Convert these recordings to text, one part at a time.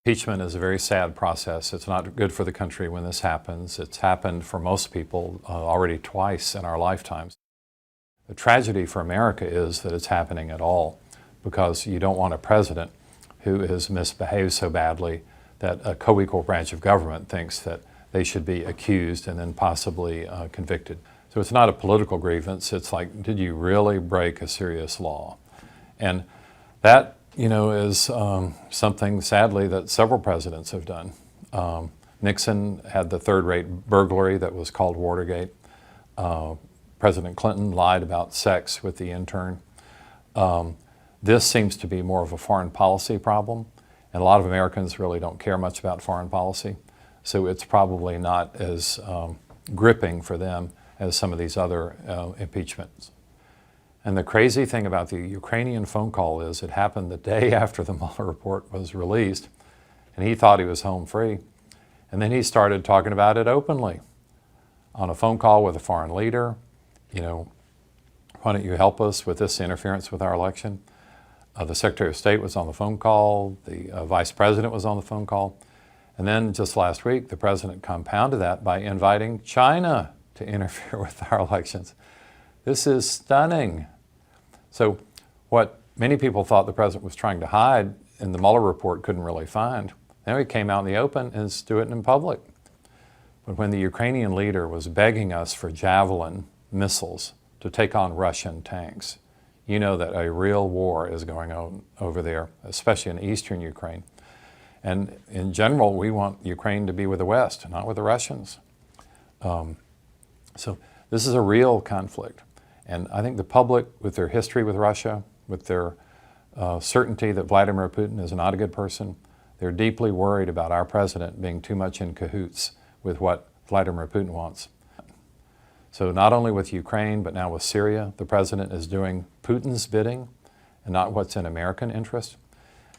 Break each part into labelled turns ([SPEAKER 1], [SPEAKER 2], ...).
[SPEAKER 1] Impeachment is a very sad process. It's not good for the country when this happens. It's happened for most people already twice in our lifetimes. The tragedy for America is that it's happening at all because you don't want a president who has misbehaved so badly that a co-equal branch of government thinks that they should be accused and then possibly convicted. So it's not a political grievance. It's like, did you really break a serious law? And that is something, sadly, that several presidents have done. Nixon had the third-rate burglary that was called Watergate. President Clinton lied about sex with the intern. This seems to be more of a foreign policy problem, and a lot of Americans really don't care much about foreign policy, so it's probably not as gripping for them as some of these other impeachments. And the crazy thing about the Ukrainian phone call is it happened the day after the Mueller report was released, and he thought he was home free. And then he started talking about it openly on a phone call with a foreign leader. Why don't you help us with this interference with our election? The Secretary of State was on the phone call. The Vice President was on the phone call. And then just last week, the President compounded that by inviting China to interfere with our elections. This is stunning. So what many people thought the president was trying to hide in the Mueller report couldn't really find. Now he came out in the open and is doing it in public. But when the Ukrainian leader was begging us for Javelin missiles to take on Russian tanks, you know that a real war is going on over there, especially in eastern Ukraine. And in general, we want Ukraine to be with the West, not with the Russians. So this is a real conflict. And I think the public, with their history with Russia, with their certainty that Vladimir Putin is not a good person, they're deeply worried about our president being too much in cahoots with what Vladimir Putin wants. So not only with Ukraine, but now with Syria, the president is doing Putin's bidding and not what's in American interest.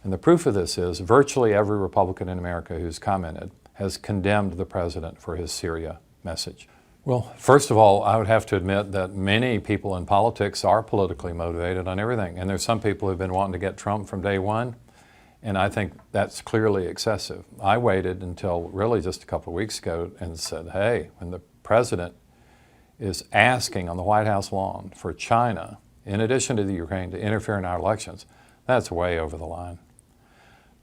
[SPEAKER 1] And the proof of this is virtually every Republican in America who's commented has condemned the president for his Syria message. Well, first of all, I would have to admit that many people in politics are politically motivated on everything. And there's some people who've been wanting to get Trump from day one, and I think that's clearly excessive. I waited until really just a couple of weeks ago and said, hey, when the president is asking on the White House lawn for China, in addition to the Ukraine, to interfere in our elections, that's way over the line.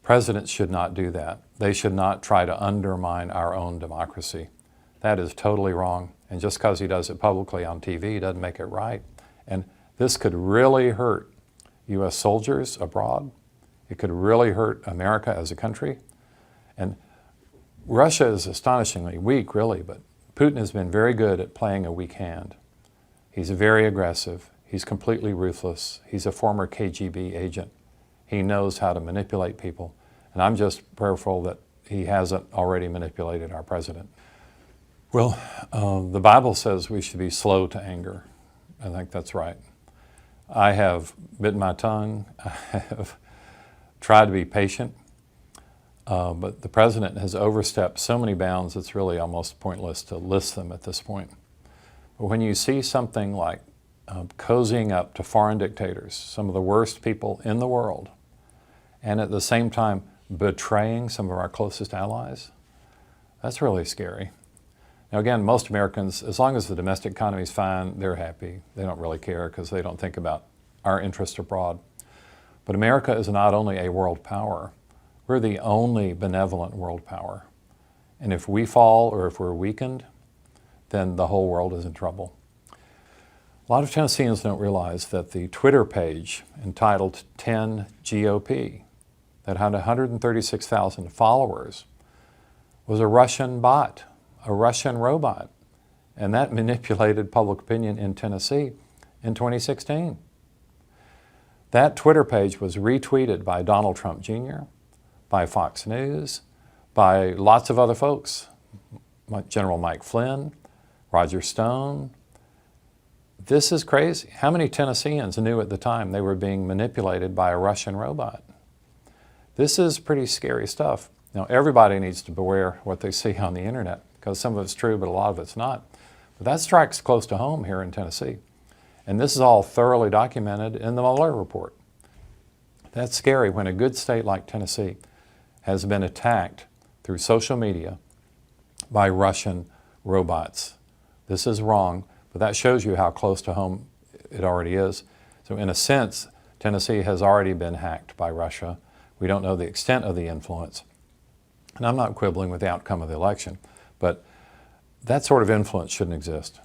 [SPEAKER 1] Presidents should not do that. They should not try to undermine our own democracy. That is totally wrong. And just because he does it publicly on TV doesn't make it right. And this could really hurt U.S. soldiers abroad. It could really hurt America as a country. And Russia is astonishingly weak, really, but Putin has been very good at playing a weak hand. He's very aggressive. He's completely ruthless. He's a former KGB agent. He knows how to manipulate people. And I'm just prayerful that he hasn't already manipulated our president. Well, the Bible says we should be slow to anger. I think that's right. I have bitten my tongue. I have tried to be patient. But the president has overstepped so many bounds, it's really almost pointless to list them at this point. But when you see something like cozying up to foreign dictators, some of the worst people in the world, and at the same time betraying some of our closest allies, that's really scary. Now again, most Americans, as long as the domestic economy is fine, they're happy. They don't really care because they don't think about our interest abroad. But America is not only a world power, we're the only benevolent world power. And if we fall or if we're weakened, then the whole world is in trouble. A lot of Tennesseans don't realize that the Twitter page entitled 10 GOP, that had 136,000 followers, was a Russian bot, a Russian robot. And that manipulated public opinion in Tennessee in 2016. That Twitter page was retweeted by Donald Trump Jr., by Fox News, by lots of other folks, General Mike Flynn, Roger Stone. This is crazy. How many Tennesseans knew at the time they were being manipulated by a Russian robot? This is pretty scary stuff. Now, everybody needs to beware what they see on the internet, because some of it's true, but a lot of it's not. But that strikes close to home here in Tennessee. And this is all thoroughly documented in the Mueller report. That's scary when a good state like Tennessee has been attacked through social media by Russian robots. This is wrong, but that shows you how close to home it already is. So in a sense, Tennessee has already been hacked by Russia. We don't know the extent of the influence. And I'm not quibbling with the outcome of the election, but that sort of influence shouldn't exist.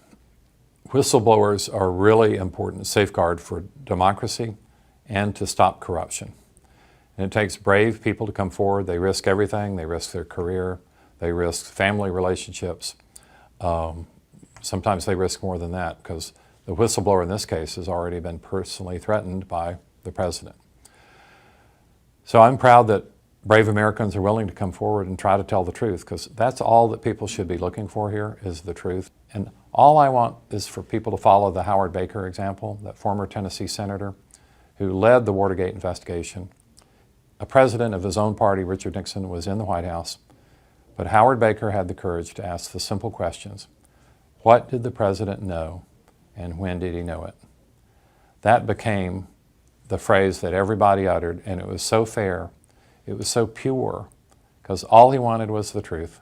[SPEAKER 1] Whistleblowers are a really important safeguard for democracy and to stop corruption. And it takes brave people to come forward. They risk everything. They risk their career. They risk family relationships. Sometimes they risk more than that because the whistleblower in this case has already been personally threatened by the president. So I'm proud that brave Americans are willing to come forward and try to tell the truth, because that's all that people should be looking for here is the truth. And all I want is for people to follow the Howard Baker example, that former Tennessee senator who led the Watergate investigation. A president of his own party, Richard Nixon, was in the White House, but Howard Baker had the courage to ask the simple questions. What did the president know, and when did he know it? That became the phrase that everybody uttered, and it was so fair, it was so pure, because all he wanted was the truth.